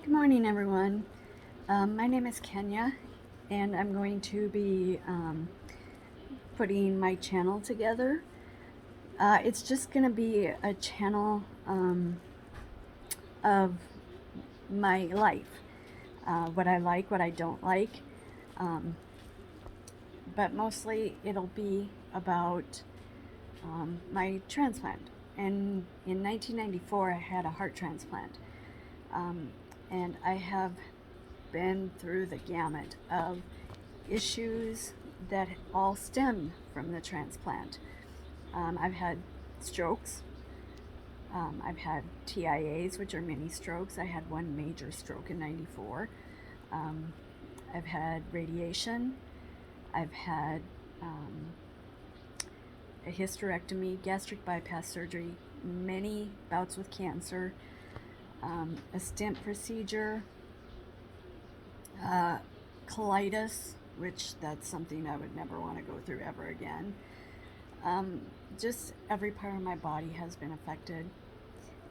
Good morning, everyone. My name is Kenya, and I'm going to be putting my channel together. It's just going to be a channel of my life, what I like, what I don't like, um, but mostly it'll be about my transplant. And in 1994, I had a heart transplant, um, and I have been through the gamut of issues that all stem from the transplant. I've had strokes. I've had TIAs, which are mini strokes. I had one major stroke in '94. Um, I've had radiation. I've had a hysterectomy, gastric bypass surgery, many bouts with cancer, a stent procedure, colitis, which that's something I would never want to go through ever again. Um, just every part of my body has been affected.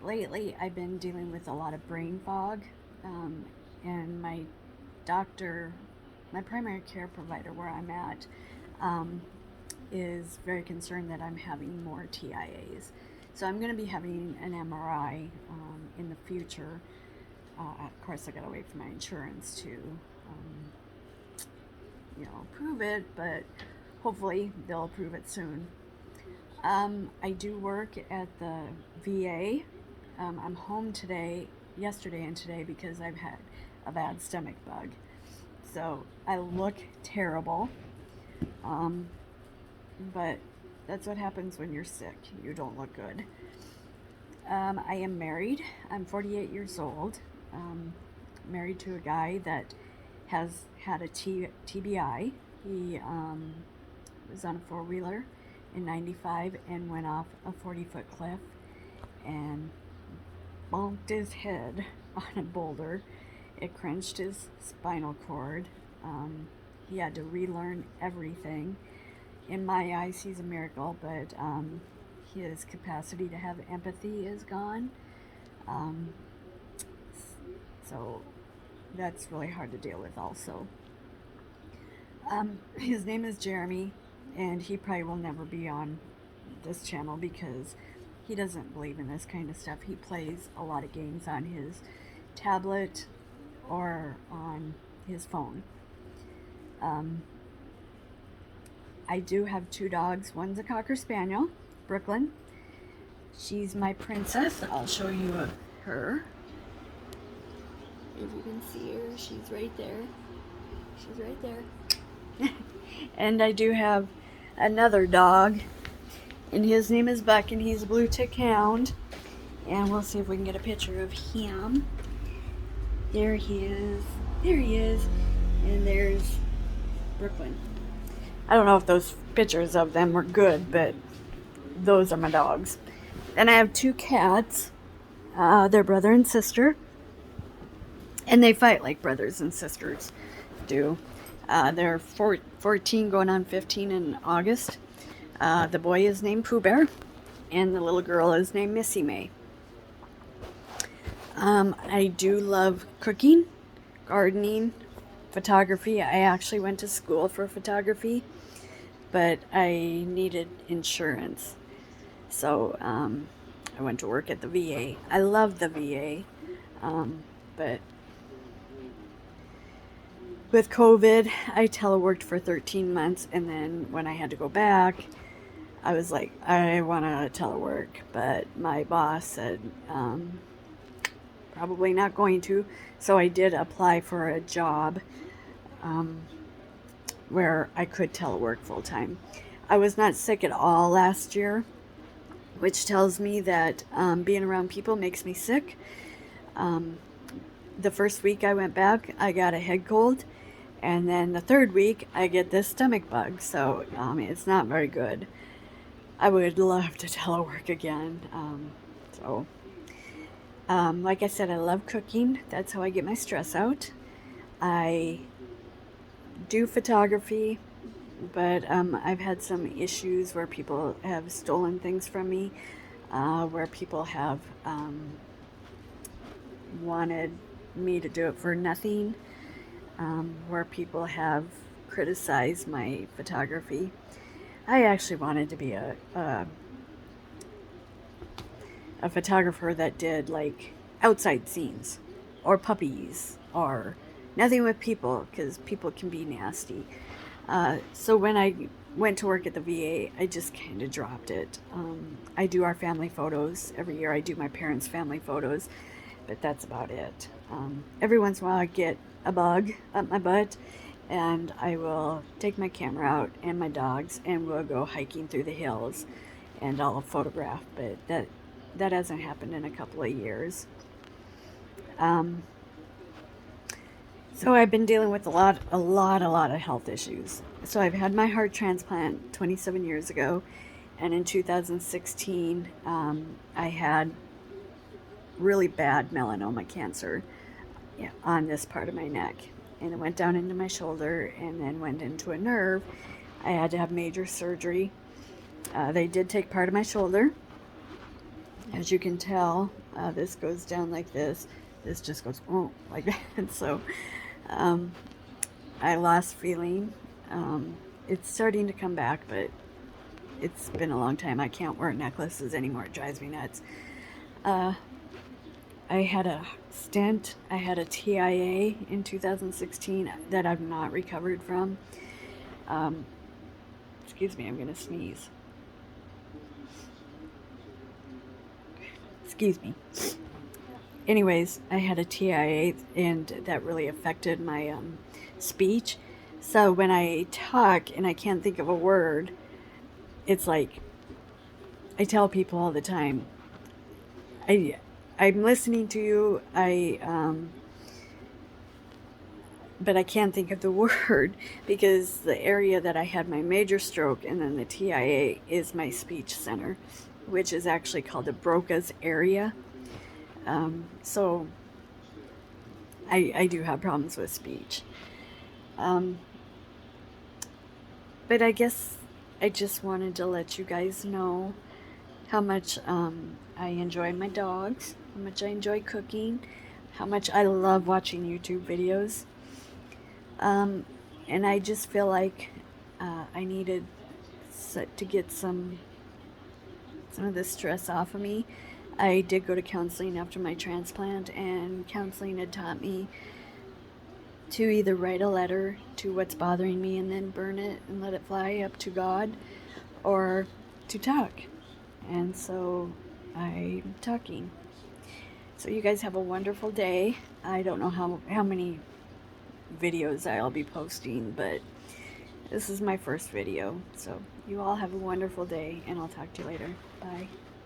Lately, I've been dealing with a lot of brain fog, and my doctor, my primary care provider where I'm at, um, is very concerned that I'm having more TIAs. So I'm going to be having an MRI in the future. Of course, I got to wait for my insurance to, approve it, but hopefully they'll approve it soon. I do work at the VA. I'm home yesterday and today because I've had a bad stomach bug. So I look terrible. Um, but that's what happens when you're sick. You don't look good. I am married. I'm 48 years old. Married to a guy that has had a TBI. He was on a four-wheeler in '95 and went off a 40-foot cliff and bonked his head on a boulder. It crunched his spinal cord. He had to relearn everything. In my eyes, he's a miracle, but his capacity to have empathy is gone. Um, so that's really hard to deal with, also. His name is Jeremy, and he probably will never be on this channel because he doesn't believe in this kind of stuff. He plays a lot of games on his tablet or on his phone. I do have two dogs. One's a Cocker Spaniel, Brooklyn. She's my princess. I'll show you her. If you can see her, she's right there. She's right there. And I do have another dog, and his name is Buck, and he's a blue tick hound. And we'll see if we can get a picture of him. There he is. There he is. And there's Brooklyn. I don't know if those pictures of them were good, but those are my dogs. And I have two cats. They're brother and sister. And they fight like brothers and sisters do. They're 14 going on 15 in August. The boy is named Pooh Bear, and the little girl is named Missy May. I do love cooking, gardening, photography. I actually went to school for photography, but I needed insurance. So I went to work at the VA. I love the VA, but with COVID, I teleworked for 13 months, and then when I had to go back, I was like, I want to telework, but my boss said, probably not going to. So I did apply for a job where I could telework full time. I was not sick at all last year, which tells me that being around people makes me sick. The first week I went back, I got a head cold, and then the third week I get this stomach bug. So it's not very good. I would love to telework again. Like I said, I love cooking. That's how I get my stress out. I do photography, but I've had some issues where people have stolen things from me, where people have wanted me to do it for nothing, where people have criticized my photography. I actually wanted to be a photographer that did like outside scenes or puppies or nothing with people, because people can be nasty. So when I went to work at the VA, I just kind of dropped it. I do our family photos every year. I do my parents' family photos, but that's about it. Every once in a while, I get a bug up my butt, and I will take my camera out and my dogs, and we'll go hiking through the hills, and I'll photograph. But that hasn't happened in a couple of years. Um, so I've been dealing with a lot of health issues. So I've had my heart transplant 27 years ago, and in 2016, I had really bad melanoma cancer, yeah, on this part of my neck, and it went down into my shoulder and then went into a nerve. I had to have major surgery. They did take part of my shoulder. As you can tell, this goes down like this. This just goes like that. And so I lost feeling. It's starting to come back, but it's been a long time. I can't wear necklaces anymore. It drives me nuts. I had a stent. I had a TIA in 2016 that I've not recovered from. Excuse me, I'm going to sneeze. Excuse me. Anyways, I had a TIA, and that really affected my speech. So when I talk and I can't think of a word, it's like I tell people all the time, I'm listening to you. But I can't think of the word, because the area that I had my major stroke and then the TIA is my speech center, which is actually called the Broca's area. So I do have problems with speech. But I guess I just wanted to let you guys know how much I enjoy my dogs, how much I enjoy cooking, how much I love watching YouTube videos. And I just feel like I needed to get some of the stress off of me. I did go to counseling after my transplant, and counseling had taught me to either write a letter to what's bothering me and then burn it and let it fly up to God, or to talk. And so I'm talking. So you guys have a wonderful day. I don't know how many videos I'll be posting, but this is my first video. So you all have a wonderful day, and I'll talk to you later. Bye.